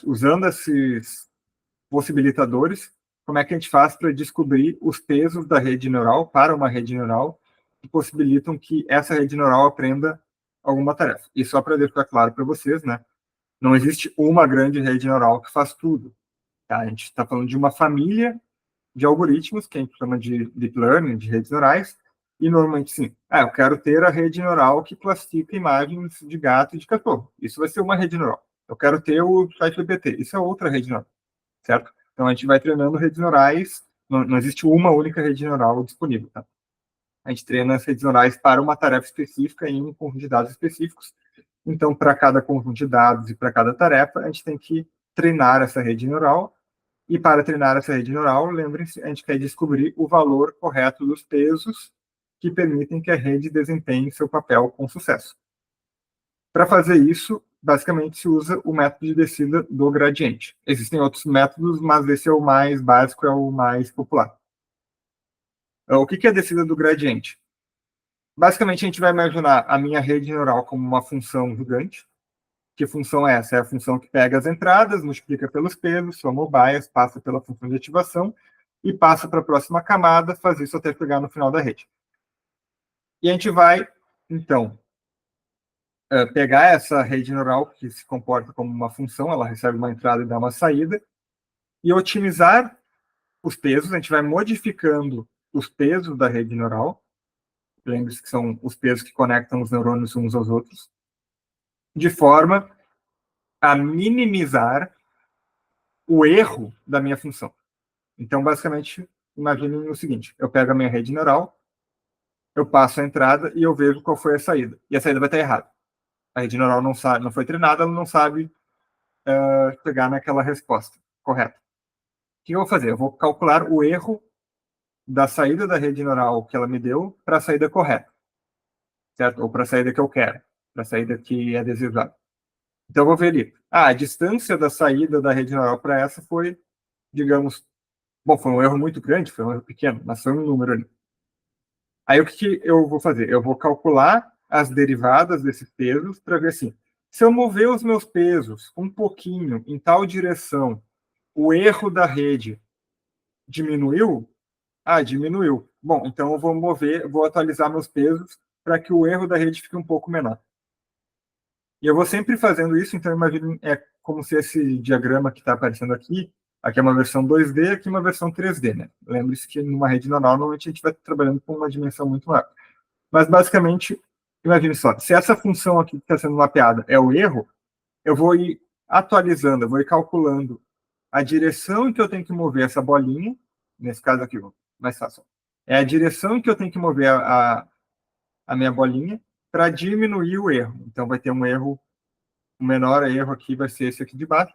usando esses possibilitadores, como é que a gente faz para descobrir os pesos da rede neural para uma rede neural que possibilitam que essa rede neural aprenda alguma tarefa. E só para deixar claro para vocês, né? Não existe uma grande rede neural que faz tudo. Tá? A gente está falando de uma família de algoritmos, que a gente chama de deep learning, de redes neurais, e normalmente sim. Eu quero ter a rede neural que classifica imagens de gato e de cachorro. Isso vai ser uma rede neural. Eu quero ter o ChatGPT. Isso é outra rede neural, certo? Então, a gente vai treinando redes neurais, não existe uma única rede neural disponível, tá? A gente treina as redes neurais para uma tarefa específica em um conjunto de dados específicos. Então, para cada conjunto de dados e para cada tarefa, a gente tem que treinar essa rede neural. E para treinar essa rede neural, lembrem-se, a gente quer descobrir o valor correto dos pesos que permitem que a rede desempenhe seu papel com sucesso. Para fazer isso, basicamente se usa o método de descida do gradiente. Existem outros métodos, mas esse é o mais básico, é o mais popular. O que é a descida do gradiente? Basicamente, a gente vai imaginar a minha rede neural como uma função gigante. Que função é essa? É a função que pega as entradas, multiplica pelos pesos, soma o bias, passa pela função de ativação e passa para a próxima camada, faz isso até chegar no final da rede. E a gente vai, então, pegar essa rede neural que se comporta como uma função, ela recebe uma entrada e dá uma saída, e otimizar os pesos, a gente vai modificando os pesos da rede neural, lembre-se que são os pesos que conectam os neurônios uns aos outros, de forma a minimizar o erro da minha função. Então, basicamente, imaginem o seguinte, eu pego a minha rede neural, eu passo a entrada e eu vejo qual foi a saída. E a saída vai estar errada. A rede neural não sabe, não foi treinada, ela não sabe chegar naquela resposta correta. O que eu vou fazer? Eu vou calcular o erro da saída da rede neural que ela me deu para a saída correta, certo? Ou para a saída que eu quero, para a saída que é desejada. Então, eu vou ver ali. A distância da saída da rede neural para essa foi, digamos, bom, foi um erro muito grande, foi um erro pequeno, mas foi um número ali. Aí, o que eu vou fazer? Eu vou calcular as derivadas desses pesos para ver assim, se eu mover os meus pesos um pouquinho em tal direção, o erro da rede diminuiu? Diminuiu. Bom, então eu vou atualizar meus pesos para que o erro da rede fique um pouco menor. E eu vou sempre fazendo isso, então imagine, é como se esse diagrama que está aparecendo aqui é uma versão 2D, aqui uma versão 3D, né? Lembre-se que numa rede neural, normalmente a gente vai trabalhando com uma dimensão muito maior. Mas, basicamente, imagine só, se essa função aqui que está sendo mapeada é o erro, eu vou ir atualizando, eu vou ir calculando a direção em que eu tenho que mover essa bolinha, nesse caso aqui, mais fácil. É a direção em que eu tenho que mover a minha bolinha para diminuir o erro. Então, vai ter um erro, o menor erro aqui vai ser esse aqui de baixo.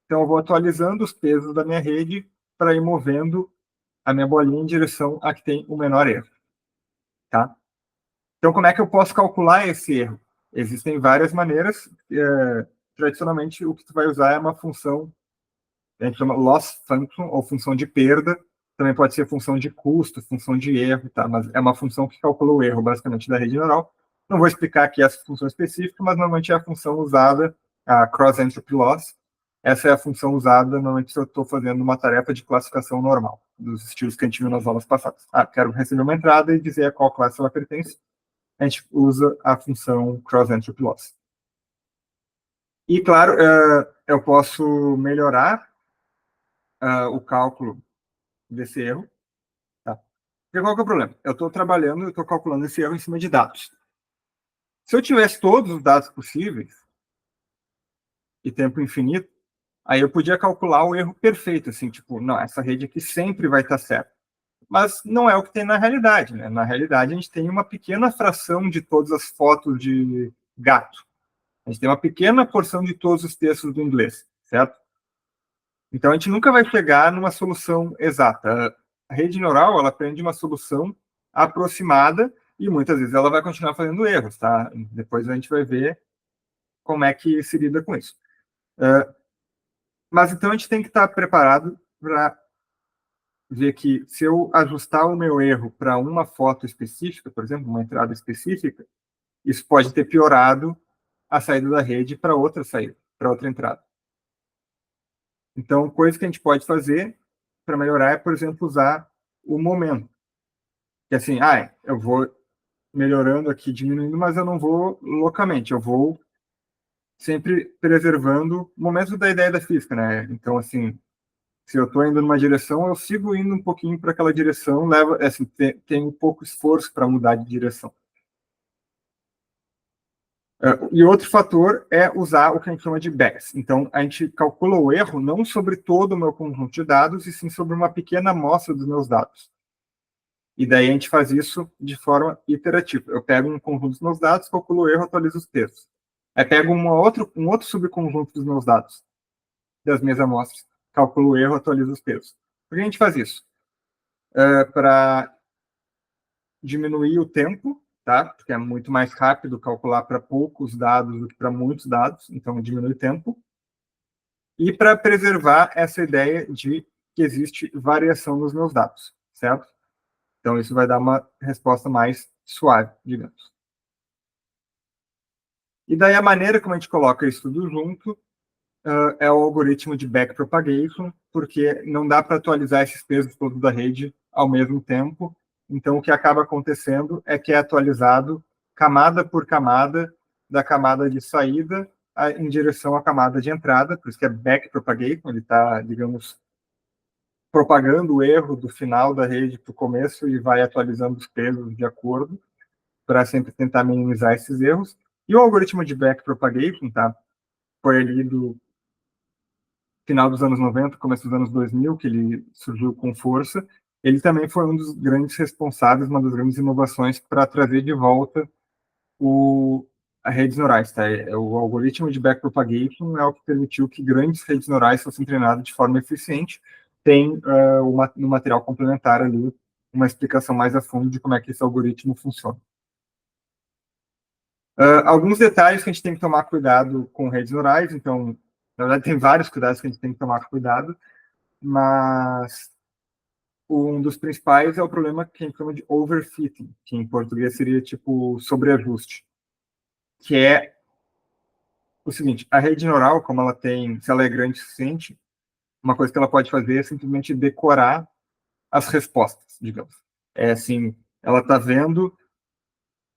Então, eu vou atualizando os pesos da minha rede para ir movendo a minha bolinha em direção a que tem o menor erro. Tá? Então, como é que eu posso calcular esse erro? Existem várias maneiras. Tradicionalmente, o que tu vai usar é uma função, a gente chama loss function, ou função de perda. Também pode ser função de custo, função de erro, tá? Mas é uma função que calcula o erro, basicamente, da rede neural. Não vou explicar aqui essa função específica, mas normalmente é a função usada, a cross-entropy loss. Essa é a função usada, normalmente, se eu estou fazendo uma tarefa de classificação normal, dos estilos que a gente viu nas aulas passadas. Quero receber uma entrada e dizer a qual classe ela pertence. A gente usa a função cross-entropy loss. E, claro, eu posso melhorar o cálculo desse erro. Tá? Porque qual que é o problema? Eu estou calculando esse erro em cima de dados. Se eu tivesse todos os dados possíveis, e tempo infinito, Aí eu podia calcular o erro perfeito, assim, tipo, não, essa rede aqui sempre vai estar certa. Mas não é o que tem na realidade, né? Na realidade, a gente tem uma pequena fração de todas as fotos de gato. A gente tem uma pequena porção de todos os textos do inglês, certo? Então, a gente nunca vai chegar numa solução exata. A rede neural, ela aprende uma solução aproximada e muitas vezes ela vai continuar fazendo erros, tá? Depois a gente vai ver como é que se lida com isso. Mas então a gente tem que estar preparado para ver que se eu ajustar o meu erro para uma foto específica, por exemplo, uma entrada específica, isso pode ter piorado a saída da rede para outra saída, para outra entrada. Então, coisa que a gente pode fazer para melhorar é, por exemplo, usar o momento. Que assim, eu vou melhorando aqui, diminuindo, mas eu não vou loucamente, eu vou sempre preservando o momento da ideia da física, né? Então, assim, se eu estou indo numa direção, eu sigo indo um pouquinho para aquela direção, leva, assim, tem um pouco esforço para mudar de direção. E outro fator é usar o que a gente chama de BES. Então, a gente calcula o erro não sobre todo o meu conjunto de dados, e sim sobre uma pequena amostra dos meus dados. E daí a gente faz isso de forma iterativa. Eu pego um conjunto dos meus dados, calculo o erro, atualizo os textos. Aí pego um outro subconjunto dos meus dados, das minhas amostras, calculo o erro, atualizo os textos. Por que a gente faz isso? Para diminuir o tempo, tá? Porque é muito mais rápido calcular para poucos dados do que para muitos dados, então diminui o tempo. E para preservar essa ideia de que existe variação nos meus dados, certo? Então isso vai dar uma resposta mais suave, digamos. E daí a maneira como a gente coloca isso tudo junto é o algoritmo de backpropagation, porque não dá para atualizar esses pesos todos da rede ao mesmo tempo. Então, o que acaba acontecendo é que é atualizado camada por camada, da camada de saída em direção à camada de entrada, por isso que é backpropagation, ele está, digamos, propagando o erro do final da rede para o começo e vai atualizando os pesos de acordo, para sempre tentar minimizar esses erros. E o algoritmo de backpropagation, tá? Foi ali do final dos anos 90, começo dos anos 2000, que ele surgiu com força. Ele também foi um dos grandes responsáveis, uma das grandes inovações para trazer de volta a redes neurais. Tá? O algoritmo de backpropagation é o que permitiu que grandes redes neurais fossem treinadas de forma eficiente. Tem no material complementar ali uma explicação mais a fundo de como é que esse algoritmo funciona. Alguns detalhes que a gente tem que tomar cuidado com redes neurais, então, na verdade, tem vários cuidados que a gente tem que tomar cuidado, mas um dos principais é o problema que a gente chama de overfitting, que em português seria tipo sobreajuste, que é o seguinte: a rede neural, como ela tem, se ela é grande o suficiente, uma coisa que ela pode fazer é simplesmente decorar as respostas, digamos. É assim, ela está vendo,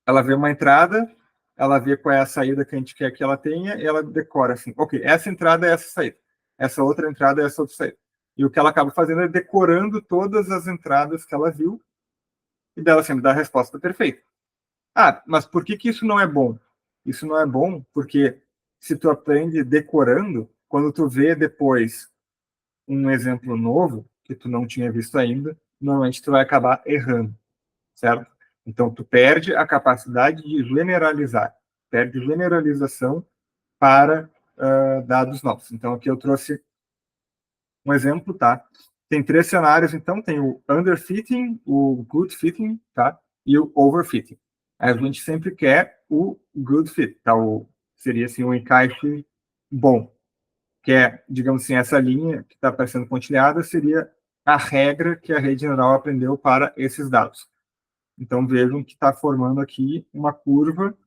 ela vê uma entrada, ela vê qual é a saída que a gente quer que ela tenha, e ela decora assim, ok, essa entrada é essa saída, essa outra entrada é essa outra saída. E o que ela acaba fazendo é decorando todas as entradas que ela viu, e dela sempre dá a resposta perfeita. Mas por que isso não é bom? Isso não é bom porque se tu aprende decorando, quando tu vê depois um exemplo novo, que tu não tinha visto ainda, normalmente tu vai acabar errando, certo? Então, tu perde a capacidade de generalizar, perde generalização para dados novos. Então, aqui eu trouxe um exemplo, tá? Tem 3 cenários, então, tem o underfitting, o good fitting, tá? E o overfitting. A gente sempre quer o good fit, tá? Seria, assim, um encaixe bom, que é, digamos assim, essa linha que está aparecendo pontilhada seria a regra que a rede neural aprendeu para esses dados. Então, vejam que está formando aqui uma curva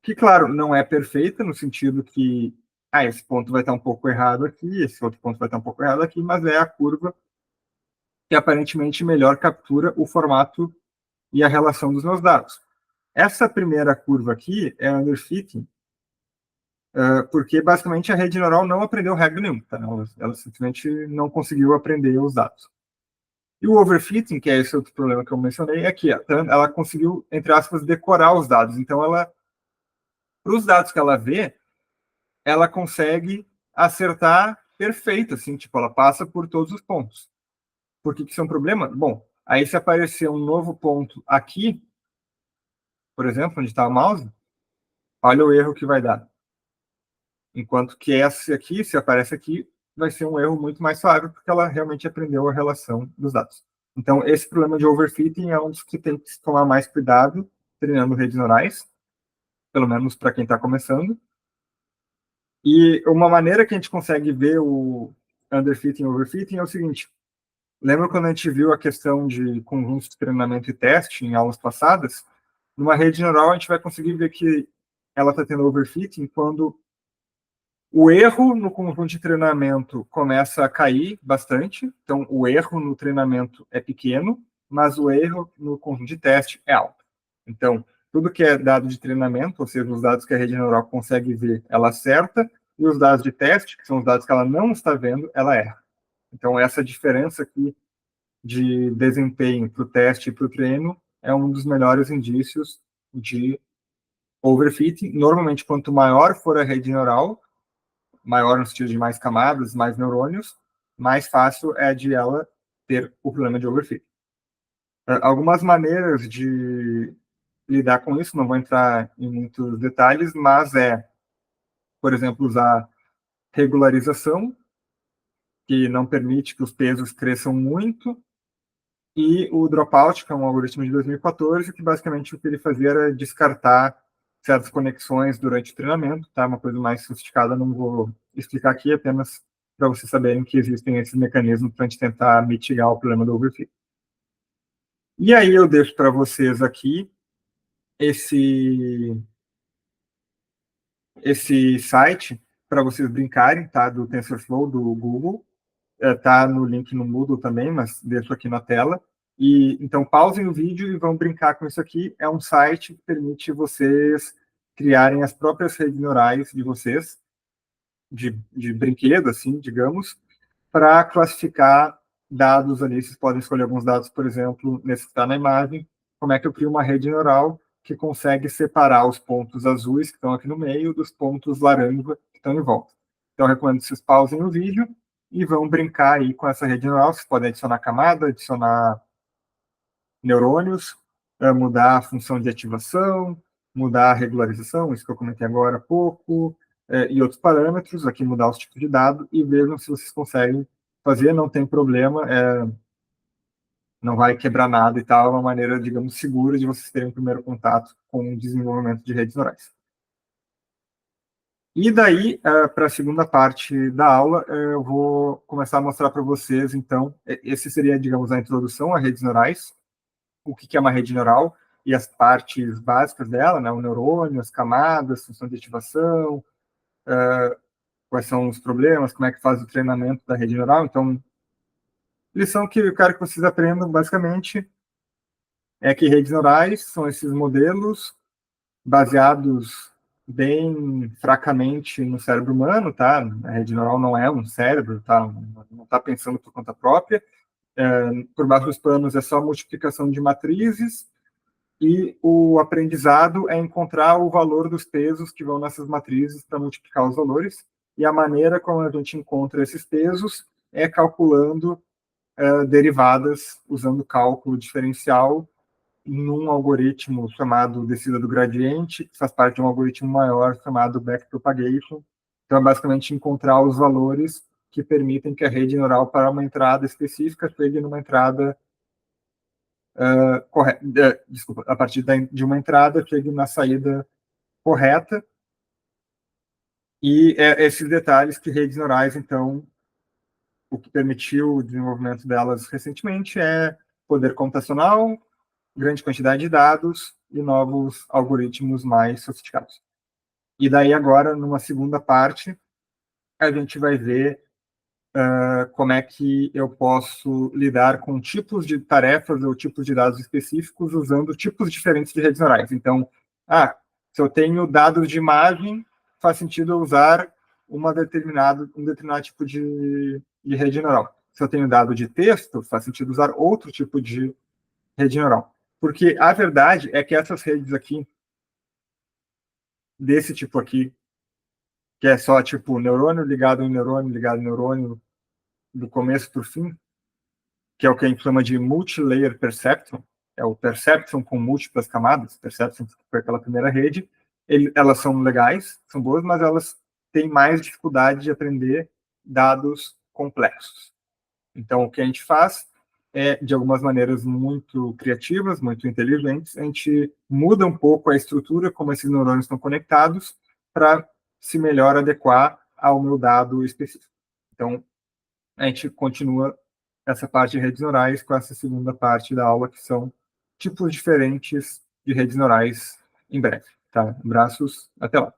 que, claro, não é perfeita, no sentido que esse ponto vai estar um pouco errado aqui, esse outro ponto vai estar um pouco errado aqui, mas é a curva que aparentemente melhor captura o formato e a relação dos meus dados. Essa primeira curva aqui é underfitting, porque basicamente a rede neural não aprendeu regra nenhuma, tá? Ela simplesmente não conseguiu aprender os dados. E o overfitting, que é esse outro problema que eu mencionei, é que ela conseguiu, entre aspas, decorar os dados. Então, para os dados que ela vê, ela consegue acertar perfeita, assim, tipo, ela passa por todos os pontos. Por que isso é um problema? Bom, aí se aparecer um novo ponto aqui, por exemplo, onde está o mouse, olha o erro que vai dar. Enquanto que esse aqui, se aparece aqui, vai ser um erro muito mais suave, porque ela realmente aprendeu a relação dos dados. Então, esse problema de overfitting é um dos que tem que tomar mais cuidado treinando redes neurais, pelo menos para quem está começando. E uma maneira que a gente consegue ver o underfitting e overfitting é o seguinte: lembra quando a gente viu a questão de conjuntos de treinamento e teste em aulas passadas? Numa rede neural, a gente vai conseguir ver que ela está tendo overfitting quando o erro no conjunto de treinamento começa a cair bastante. Então, o erro no treinamento é pequeno, mas o erro no conjunto de teste é alto. Então, tudo que é dado de treinamento, ou seja, os dados que a rede neural consegue ver, ela acerta, e os dados de teste, que são os dados que ela não está vendo, ela erra. Então, essa diferença aqui de desempenho para o teste e para o treino é um dos melhores indícios de overfitting. Normalmente, quanto maior for a rede neural, maior no sentido de mais camadas, mais neurônios, mais fácil é de ela ter o problema de overfitting. Algumas maneiras de lidar com isso, não vou entrar em muitos detalhes, mas por exemplo, usar regularização, que não permite que os pesos cresçam muito, e o Dropout, que é um algoritmo de 2014, que basicamente o que ele fazia era descartar certas conexões durante o treinamento, tá? Uma coisa mais sofisticada, não vou explicar aqui, apenas para vocês saberem que existem esses mecanismos para a gente tentar mitigar o problema do overfit. E aí eu deixo para vocês aqui esse site para vocês brincarem, tá? Do TensorFlow, do Google. Tá no link no Moodle também, mas deixo aqui na tela. E então pausem o vídeo e vão brincar com isso aqui. É um site que permite vocês criarem as próprias redes neurais de vocês, de brinquedo, assim, digamos, para classificar dados ali. Vocês podem escolher alguns dados, por exemplo, nesse que está na imagem. Como é que eu crio uma rede neural que consegue separar os pontos azuis que estão aqui no meio dos pontos laranja que estão em volta? Então, eu recomendo que vocês pausem o vídeo e vão brincar aí com essa rede neural. Vocês podem adicionar camada, adicionar neurônios, mudar a função de ativação, mudar a regularização, isso que eu comentei agora há pouco, e outros parâmetros, aqui mudar os tipos de dado, e vejam se vocês conseguem fazer, não tem problema, não vai quebrar nada e tal, é uma maneira, digamos, segura de vocês terem um primeiro contato com o desenvolvimento de redes neurais. E daí, para a segunda parte da aula, eu vou começar a mostrar para vocês, então, esse seria, digamos, a introdução a redes neurais, o que é uma rede neural e as partes básicas dela, né, o neurônio, as camadas, função de ativação, quais são os problemas, como é que faz o treinamento da rede neural. Então, lição que eu quero que vocês aprendam, basicamente, é que redes neurais são esses modelos baseados bem fracamente no cérebro humano, tá? A rede neural não é um cérebro, tá? Não está pensando por conta própria. Por baixo dos panos é só multiplicação de matrizes, e o aprendizado é encontrar o valor dos pesos que vão nessas matrizes para multiplicar os valores, e a maneira como a gente encontra esses pesos é calculando derivadas, usando cálculo diferencial, num algoritmo chamado descida do gradiente, que faz parte de um algoritmo maior chamado backpropagation. Então, é basicamente encontrar os valores que permitem que a rede neural, para uma entrada específica, chegue numa entrada correta, desculpa, a partir de uma entrada, chegue na saída correta. E esses detalhes que redes neurais, então, o que permitiu o desenvolvimento delas recentemente é poder computacional, grande quantidade de dados e novos algoritmos mais sofisticados. E daí agora, numa segunda parte, a gente vai ver como é que eu posso lidar com tipos de tarefas ou tipos de dados específicos usando tipos diferentes de redes neurais. Então, se eu tenho dados de imagem, faz sentido eu usar um determinado tipo de rede neural. Se eu tenho dado de texto, faz sentido usar outro tipo de rede neural. Porque a verdade é que essas redes aqui, desse tipo aqui, que é só tipo neurônio ligado em neurônio, ligado em neurônio, do começo para o fim, que é o que a gente chama de multilayer perceptron, é o perceptron com múltiplas camadas, perceptron foi aquela primeira rede, elas são legais, são boas, mas elas têm mais dificuldade de aprender dados complexos. Então, o que a gente faz é, de algumas maneiras muito criativas, muito inteligentes, a gente muda um pouco a estrutura como esses neurônios estão conectados para se melhor adequar ao meu dado específico. Então, a gente continua essa parte de redes neurais com essa segunda parte da aula, que são tipos diferentes de redes neurais em breve. Tá? Abraços, até lá.